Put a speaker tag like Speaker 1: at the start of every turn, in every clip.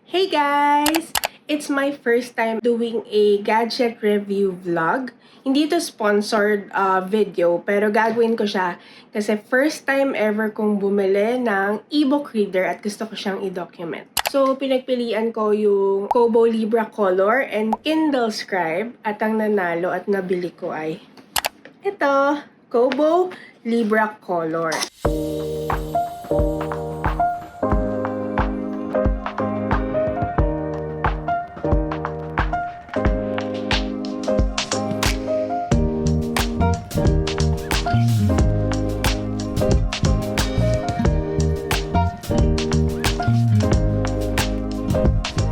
Speaker 1: Hey guys! It's my first time doing a gadget review vlog. Hindi ito sponsored video, pero gagawin ko siya kasi first time ever kong bumili ng ebook reader at gusto ko siyang i-document. So, pinagpilian ko yung Kobo Libra Color and Kindle Scribe at ang nanalo at nabili ko ay ito, Kobo Libra Color.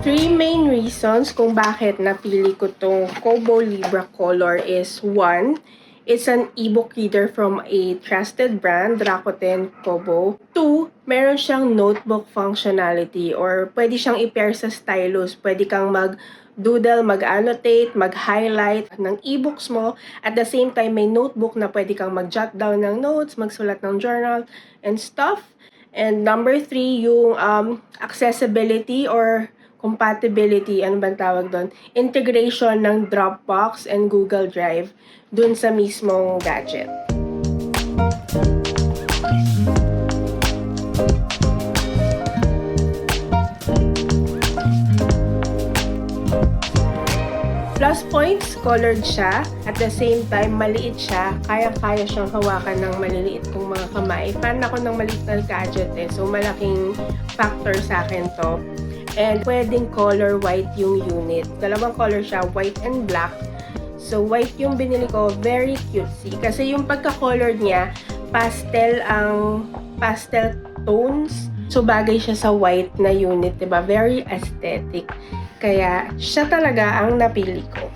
Speaker 1: Three main reasons kung bakit napili ko tong Kobo Libra Color is 1. It's an ebook reader from a trusted brand, Rakuten Kobo. 2. Meron siyang notebook functionality or pwede siyang i-pair sa stylus. Pwede kang mag-doodle, mag-annotate, mag-highlight ng ebooks mo. At the same time, may notebook na pwede kang mag-jot down ng notes, magsulat ng journal, and stuff. And number 3, yung accessibility or compatibility, ano bang tawag doon? Integration ng Dropbox and Google Drive dun sa mismong gadget. Plus points, colored siya. At the same time, maliit siya. Kaya-kaya siyang hawakan ng maliliit kong mga kamay. Fan ako ng maliit na gadget So, malaking factor sa akin to. And pwedeng color white yung unit. Dalawang color siya, white and black. So, white yung binili ko, very cutesy. Kasi yung pagka-color niya, pastel tones. So, bagay siya sa white na unit, diba? Very aesthetic. Kaya, siya talaga ang napili ko.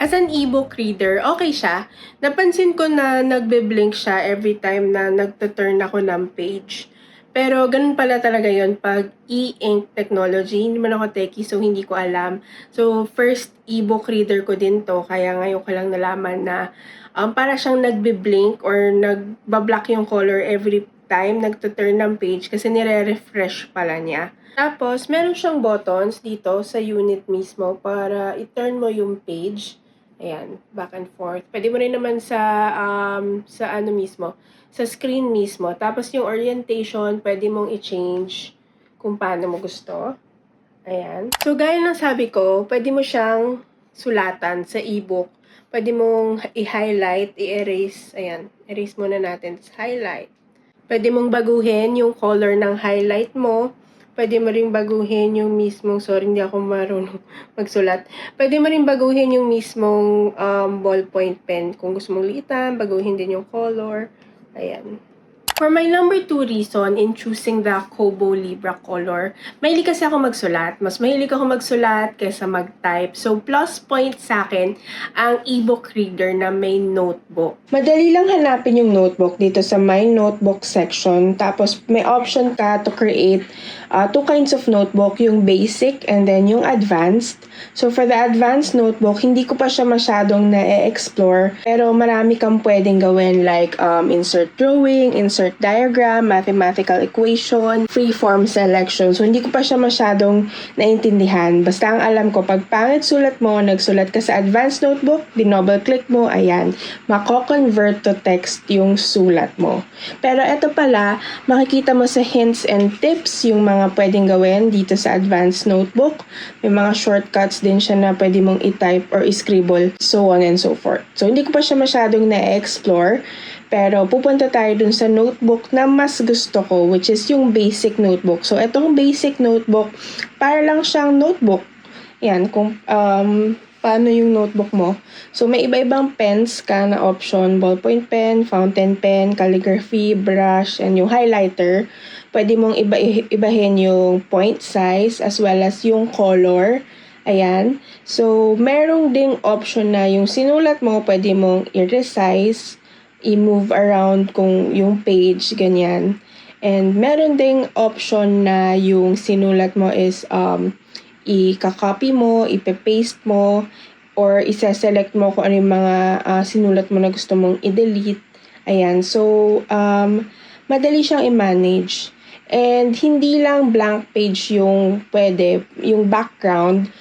Speaker 1: As an ebook reader, okay siya. Napansin ko na nagbe-blink siya every time na nagta-turn ako ng page. Pero ganun pala talaga yon pag e-ink technology. Hindi man ako techie, so hindi ko alam. So, first ebook reader ko din to. Kaya ngayon ko lang nalaman na para siyang nagbe-blink or nagbablock yung color every time nagta-turn ng page kasi nire-refresh pala niya. Tapos, meron siyang buttons dito sa unit mismo para i-turn mo yung page. Ayan, back and forth. Pwede mo rin naman sa ano mismo, sa screen mismo. Tapos yung orientation, pwede mong i-change kung paano mo gusto. Ayan. So, gaya ng sabi ko, pwede mo siyang sulatan sa ebook. Pwede mong i-highlight, i-erase. Ayan, erase muna natin. Tapos highlight. Pwede mong baguhin yung color ng highlight mo. Pwede mo rin baguhin yung mismong, sorry, hindi ako marunong magsulat. Pwede mo rin baguhin yung mismong ballpoint pen. Kung gusto mong liitan, baguhin din yung color. Ayan. For my number 2 reason in choosing the Kobo Libra Color, mahilig kasi ako magsulat. Mas mahilig ako magsulat kaysa mag-type. So, plus point sa akin ang ebook reader na may notebook. Madali lang hanapin yung notebook dito sa My Notebook section. Tapos, may option ka to create two kinds of notebook, yung basic and then yung advanced. So, for the advanced notebook, hindi ko pa siya masyadong na-explore. Pero marami kang pwedeng gawin like insert drawing, insert diagram, mathematical equation, freeform selection. So, hindi ko pa siya masyadong naintindihan. Basta ang alam ko, pag pangit sulat mo, nagsulat ka sa advanced notebook, dinouble-click mo, ayan, mako-convert to text yung sulat mo. Pero ito pala, makikita mo sa hints and tips yung mga pwedeng gawin dito sa advanced notebook. May mga shortcuts din siya na pwede mong i-type or i-scribble, so on and so forth. So, hindi ko pa siya masyadong na-explore. Pero pupunta tayo dun sa notebook na mas gusto ko, which is yung basic notebook. So, itong basic notebook, para lang siyang notebook. Yan, kung paano yung notebook mo. So, may iba-ibang pens ka na option. Ballpoint pen, fountain pen, calligraphy, brush, and yung highlighter. Pwede mong ibahin yung point size as well as yung color. Ayan. So, merong ding option na yung sinulat mo, pwede mong i-resize i-move around kung yung page, ganyan. And meron ding option na yung sinulat mo is i-copy mo, ipe-paste mo, or isa-select mo kung ano yung mga sinulat mo na gusto mong i-delete. Ayan, so madali siyang i-manage. And hindi lang blank page yung pwede, yung background.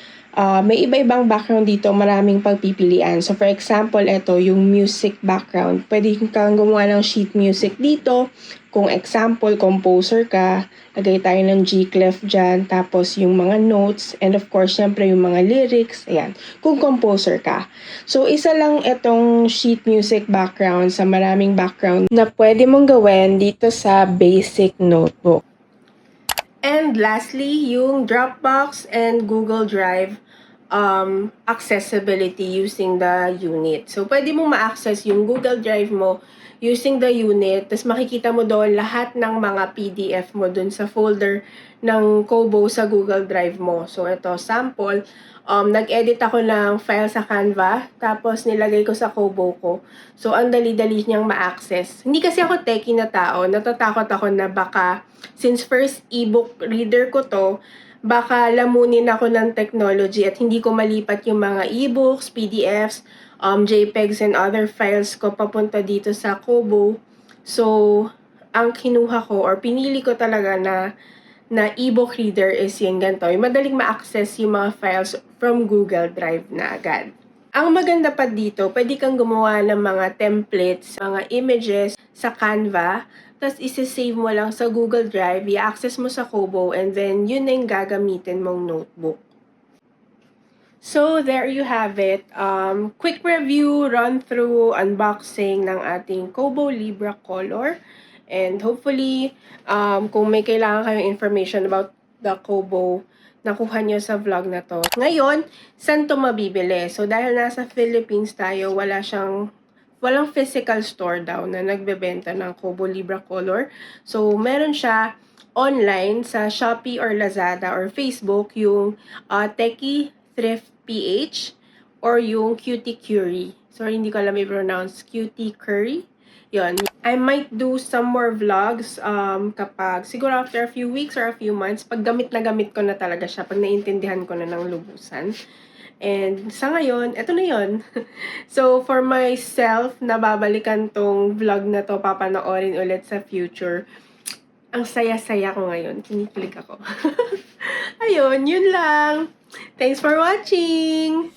Speaker 1: May iba-ibang background dito, maraming pagpipilian. So for example, ito yung music background. Pwede kang gumawa ng sheet music dito. Kung example, composer ka, lagay tayo ng G-clef dyan, tapos yung mga notes, and of course, syempre yung mga lyrics, ayan, kung composer ka. So, isa lang itong sheet music background sa maraming background na pwede mong gawin dito sa basic notebook. And lastly, yung Dropbox and Google Drive accessibility using the unit. So, pwede mong ma-access yung Google Drive mo using the unit. Tapos makikita mo doon lahat ng mga PDF mo doon sa folder ng Kobo sa Google Drive mo. So, ito, sample. Nag-edit ako ng file sa Canva, tapos nilagay ko sa Kobo ko. So, ang dali-dali niyang ma-access. Hindi kasi ako techie na tao. Natatakot ako na baka, since first ebook reader ko to, baka lamunin ako ng technology at hindi ko malipat yung mga ebooks, PDFs, JPEGs and other files ko papunta dito sa Kobo. So, ang kinuha ko or pinili ko talaga na ebook reader is yung ganito. Yung madaling ma-access yung mga files from Google Drive na agad. Ang maganda pa dito, pwede kang gumawa ng mga templates, mga images sa Canva, tapos isi-save mo lang sa Google Drive, i-access mo sa Kobo, and then yun na yung gagamitin mong notebook. So, there you have it. Quick review, run-through, unboxing ng ating Kobo Libra Color. And hopefully, kung may kailangan kayong information about the Kobo, nakuha nyo sa vlog na to. Ngayon, saan to mabibili? So, dahil nasa Philippines tayo, walang physical store daw na nagbebenta ng Kobo Libra Color. So, meron siya online sa Shopee or Lazada or Facebook, yung Techie Thrift PH or yung Cutie Curie. Sorry, hindi ko alam i-pronounce. Cutie Curry. Yun. I might do some more vlogs kapag, siguro after a few weeks or a few months, pag gamit na gamit ko na talaga siya, pag naintindihan ko na ng lubusan. And sa ngayon, eto na yun. So, for myself, nababalikan tong vlog na to, papanoorin ulit sa future. Ang saya-saya ko ngayon. Kinikilig ako. Ayun, yun lang. Thanks for watching!